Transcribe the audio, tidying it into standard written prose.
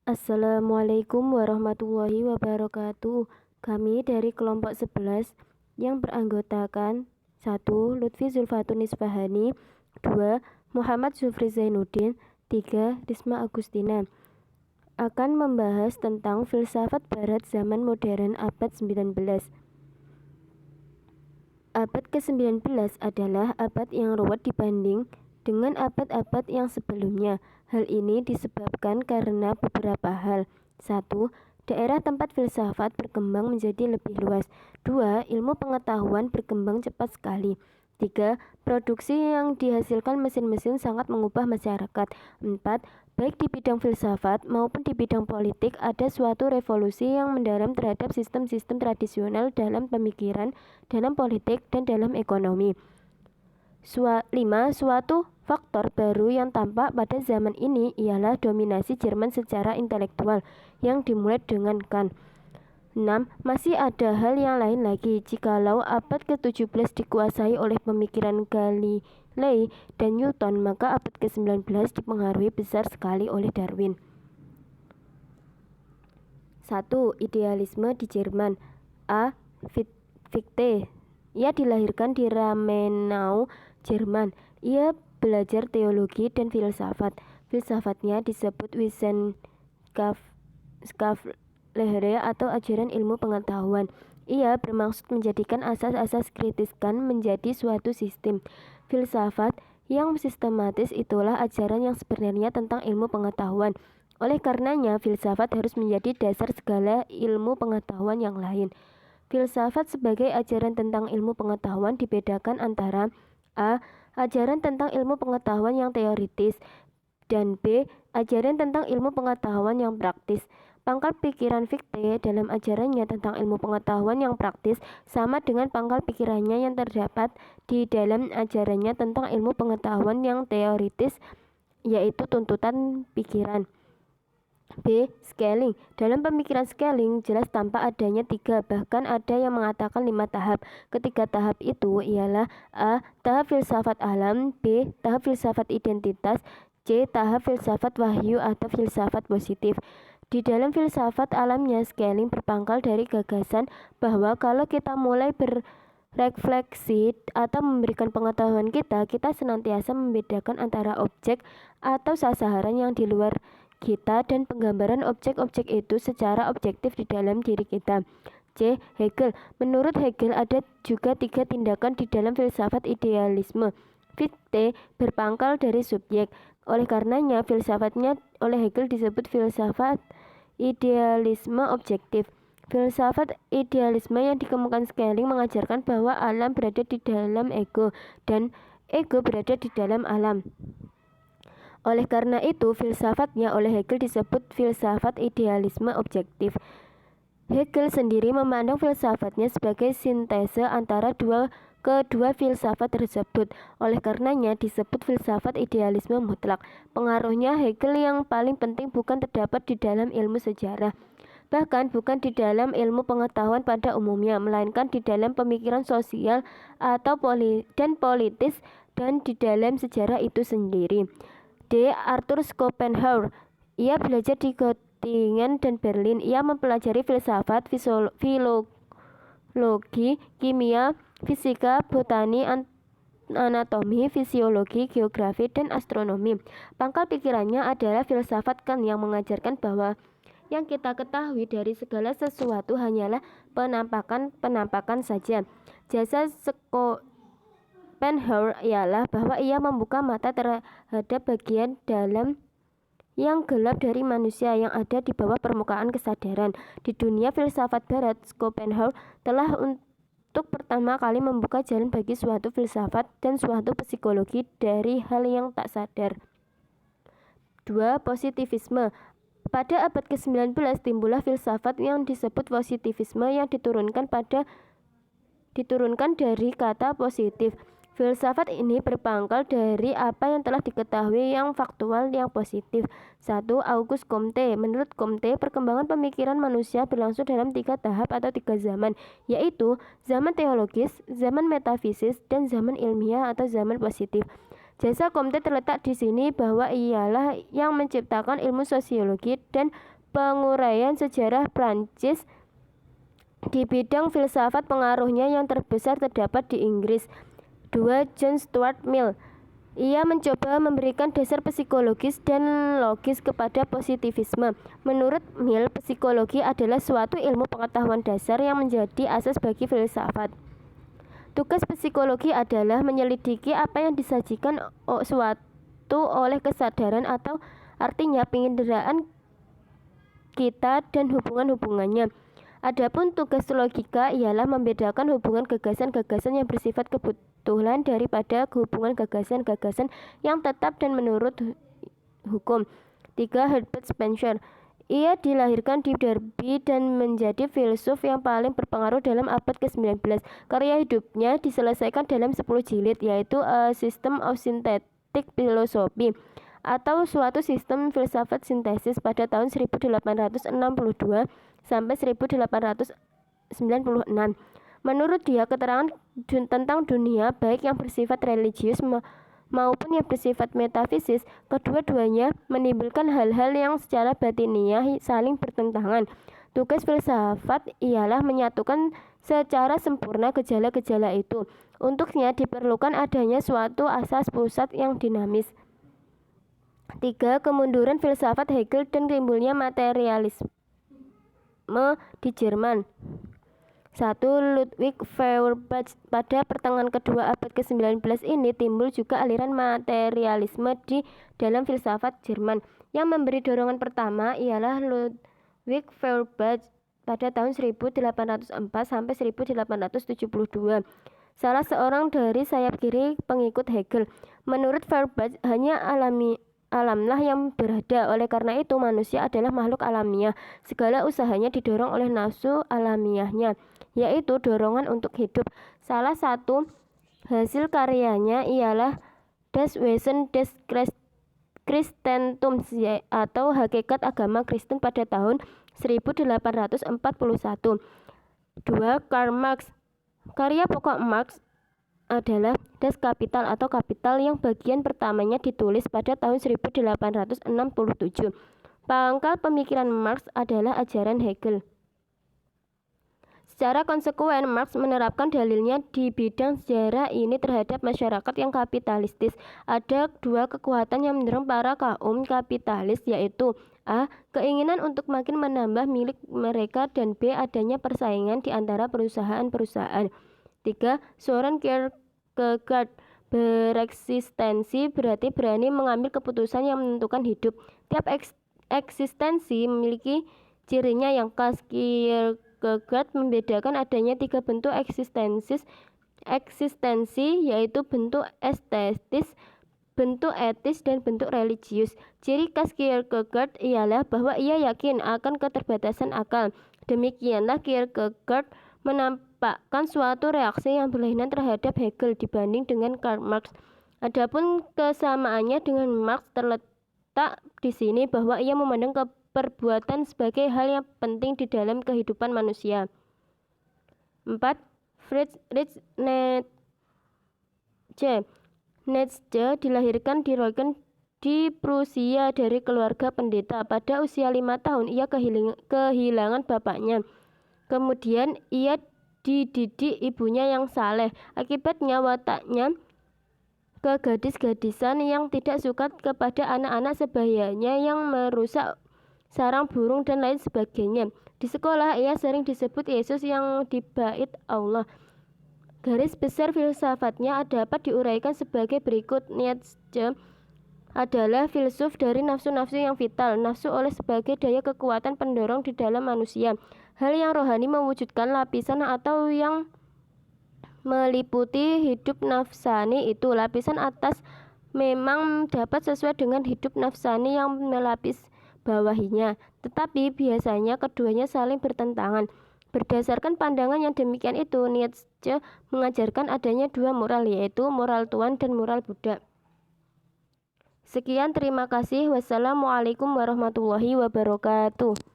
Assalamualaikum warahmatullahi wabarakatuh. Kami dari kelompok 11 yang beranggotakan 1. Lutfi Zulfatun Isfahani, 2. Muhammad Zufri Zainuddin, 3. Risma Agustina akan membahas tentang filsafat barat zaman modern abad 19. Abad ke-19 adalah abad yang ruwet dibanding dengan abad-abad yang sebelumnya. Hal ini disebabkan karena beberapa hal. 1. Daerah tempat filsafat berkembang menjadi lebih luas. 2. Ilmu pengetahuan berkembang cepat sekali. 3. Produksi yang dihasilkan mesin-mesin sangat mengubah masyarakat. 4. Baik di bidang filsafat maupun di bidang politik ada suatu revolusi yang mendalam terhadap sistem-sistem tradisional dalam pemikiran, dalam politik, dan dalam ekonomi. 5. Suatu faktor baru yang tampak pada zaman ini ialah dominasi Jerman secara intelektual yang dimulai dengan Kant. 6. Masih ada hal yang lain lagi. Jikalau abad ke-17 dikuasai oleh pemikiran Galilei dan Newton, maka abad ke-19 dipengaruhi besar sekali oleh Darwin. 1. Idealisme di Jerman. A. Fichte. Ia dilahirkan di Ramenau, Jerman. Ia belajar teologi dan filsafat. Filsafatnya disebut Wissenschaftslehre atau ajaran ilmu pengetahuan. Ia bermaksud menjadikan asas-asas kritis Kant menjadi suatu sistem. Filsafat yang sistematis itulah ajaran yang sebenarnya tentang ilmu pengetahuan. Oleh karenanya, filsafat harus menjadi dasar segala ilmu pengetahuan yang lain. Filsafat sebagai ajaran tentang ilmu pengetahuan dibedakan antara A. Ajaran tentang ilmu pengetahuan yang teoritis, dan B. Ajaran tentang ilmu pengetahuan yang praktis. Pangkal pikiran Fichte dalam ajarannya tentang ilmu pengetahuan yang praktis sama dengan pangkal pikirannya yang terdapat di dalam ajarannya tentang ilmu pengetahuan yang teoritis, yaitu tuntutan pikiran. B. Scaling. Dalam pemikiran Scaling jelas tampak adanya 3, bahkan ada yang mengatakan 5 tahap. Ketiga tahap itu ialah A. Tahap filsafat alam, B. Tahap filsafat identitas, C. Tahap filsafat wahyu atau filsafat positif. Di dalam filsafat alamnya, Scaling berpangkal dari gagasan bahwa kalau kita mulai berefleksi atau memberikan pengetahuan kita senantiasa membedakan antara objek atau sasaran yang di luar kita dan penggambaran objek-objek itu secara objektif di dalam diri kita. C. Hegel. Menurut Hegel ada juga 3 tindakan di dalam filsafat idealisme. Fichte berpangkal dari subjek. Oleh karenanya, filsafatnya oleh Hegel disebut filsafat idealisme objektif. Filsafat idealisme yang dikemukakan Scaling mengajarkan bahwa alam berada di dalam ego dan ego berada di dalam alam. Oleh karena itu, filsafatnya oleh Hegel disebut filsafat idealisme objektif. Hegel sendiri memandang filsafatnya sebagai sintese antara kedua filsafat tersebut. Oleh karenanya disebut filsafat idealisme mutlak. Pengaruhnya Hegel yang paling penting bukan terdapat di dalam ilmu sejarah, bahkan bukan di dalam ilmu pengetahuan pada umumnya, melainkan di dalam pemikiran sosial atau politis dan di dalam sejarah itu sendiri. D. Arthur Schopenhauer. Ia belajar di Göttingen dan Berlin. Ia mempelajari filsafat, filologi, kimia, fisika, botani, anatomi, fisiologi, geografi, dan astronomi. Pangkal pikirannya adalah filsafat Kant yang mengajarkan bahwa yang kita ketahui dari segala sesuatu hanyalah penampakan saja. Jasa Schopenhauer ialah bahwa ia membuka mata terhadap bagian dalam yang gelap dari manusia yang ada di bawah permukaan kesadaran. Di dunia filsafat barat, Schopenhauer telah untuk pertama kali membuka jalan bagi suatu filsafat dan suatu psikologi dari hal yang tak sadar. 2. Positivisme. Pada abad ke-19 timbullah filsafat yang disebut positivisme yang diturunkan dari kata positif. Filsafat ini berpangkal dari apa yang telah diketahui yang faktual yang positif. 1. Auguste Comte. Menurut Comte, perkembangan pemikiran manusia berlangsung dalam 3 tahap atau 3 zaman, yaitu zaman teologis, zaman metafisis, dan zaman ilmiah atau zaman positif. Jasa Comte terletak di sini bahwa ialah yang menciptakan ilmu sosiologi dan penguraian sejarah Prancis di bidang filsafat. Pengaruhnya yang terbesar terdapat di Inggris. 2. John Stuart Mill. Ia mencoba memberikan dasar psikologis dan logis kepada positivisme. Menurut Mill, psikologi adalah suatu ilmu pengetahuan dasar yang menjadi asas bagi filsafat. Tugas psikologi adalah menyelidiki apa yang disajikan suatu oleh kesadaran atau artinya penginderaan kita dan hubungan-hubungannya. Adapun tugas logika ialah membedakan hubungan gagasan-gagasan yang bersifat kebetulan daripada hubungan gagasan-gagasan yang tetap dan menurut hukum. 3. Herbert Spencer. Ia dilahirkan di Derby dan menjadi filsuf yang paling berpengaruh dalam abad ke-19. Karya hidupnya diselesaikan dalam 10 jilid, yaitu A System of Synthetic Philosophy atau suatu sistem filsafat sintesis pada tahun 1862 sampai 1896. Menurut dia, keterangan tentang dunia baik yang bersifat religius maupun yang bersifat metafisis, kedua-duanya menimbulkan hal-hal yang secara batiniah saling bertentangan. Tugas filsafat ialah menyatukan secara sempurna gejala-gejala itu. Untuknya diperlukan adanya suatu asas pusat yang dinamis. 3. Kemunduran filsafat Hegel dan timbulnya materialisme di Jerman. 1. Ludwig Feuerbach. Pada pertengahan kedua abad ke-19 ini timbul juga aliran materialisme di dalam filsafat Jerman. Yang memberi dorongan pertama ialah Ludwig Feuerbach pada tahun 1804 sampai 1872. Salah seorang dari sayap kiri pengikut Hegel. Menurut Feuerbach, hanya alamlah yang berada. Oleh karena itu manusia adalah makhluk alamiah. Segala usahanya didorong oleh nafsu alamiahnya, yaitu dorongan untuk hidup. Salah satu hasil karyanya ialah Das Wesen des Christentums atau Hakikat Agama Kristen pada tahun 1841. 2. Karl Marx. Karya pokok Marx adalah Das Kapital atau Kapital yang bagian pertamanya ditulis pada tahun 1867. Pangkal pemikiran Marx adalah ajaran Hegel. Secara konsekuen, Marx menerapkan dalilnya di bidang sejarah ini terhadap masyarakat yang kapitalistis. Ada dua kekuatan yang mendorong para kaum kapitalis, yaitu A. Keinginan untuk makin menambah milik mereka, dan B. Adanya persaingan di antara perusahaan-perusahaan. 3. Soren Kierkegaard. Bereksistensi berarti berani mengambil keputusan yang menentukan hidup. Tiap eksistensi memiliki cirinya yang khas. Kierkegaard membedakan adanya 3 bentuk eksistensi, yaitu bentuk estetis, bentuk etis, dan bentuk religius. Ciri khas Kierkegaard ialah bahwa ia yakin akan keterbatasan akal. Demikianlah Kierkegaard menampakkan suatu reaksi yang berlainan terhadap Hegel dibanding dengan Karl Marx. Adapun kesamaannya dengan Marx terletak di sini bahwa ia memandang perbuatan sebagai hal yang penting di dalam kehidupan manusia. 4. Friedrich Nietzsche. Nietzsche dilahirkan di Reuken di Prusia dari keluarga pendeta. Pada usia 5 tahun ia kehilangan bapaknya. Kemudian ia dididik ibunya yang saleh. Akibatnya wataknya kegadis-gadisan yang tidak suka kepada anak-anak sebayanya yang merusak sarang burung dan lain sebagainya. Di sekolah ia sering disebut Yesus yang di bait Allah. Garis besar filsafatnya dapat diuraikan sebagai berikut. Nietzsche adalah filsuf dari nafsu-nafsu yang vital. Nafsu oleh sebagai daya kekuatan pendorong di dalam manusia. Hal yang rohani mewujudkan lapisan atau yang meliputi hidup nafsani itu. Lapisan atas memang dapat sesuai dengan hidup nafsani yang melapis bawahinya, tetapi biasanya keduanya saling bertentangan. Berdasarkan pandangan yang demikian itu, Nietzsche mengajarkan adanya 2 moral, yaitu moral Tuhan dan moral Buddha. Sekian, terima kasih. Wassalamualaikum warahmatullahi wabarakatuh.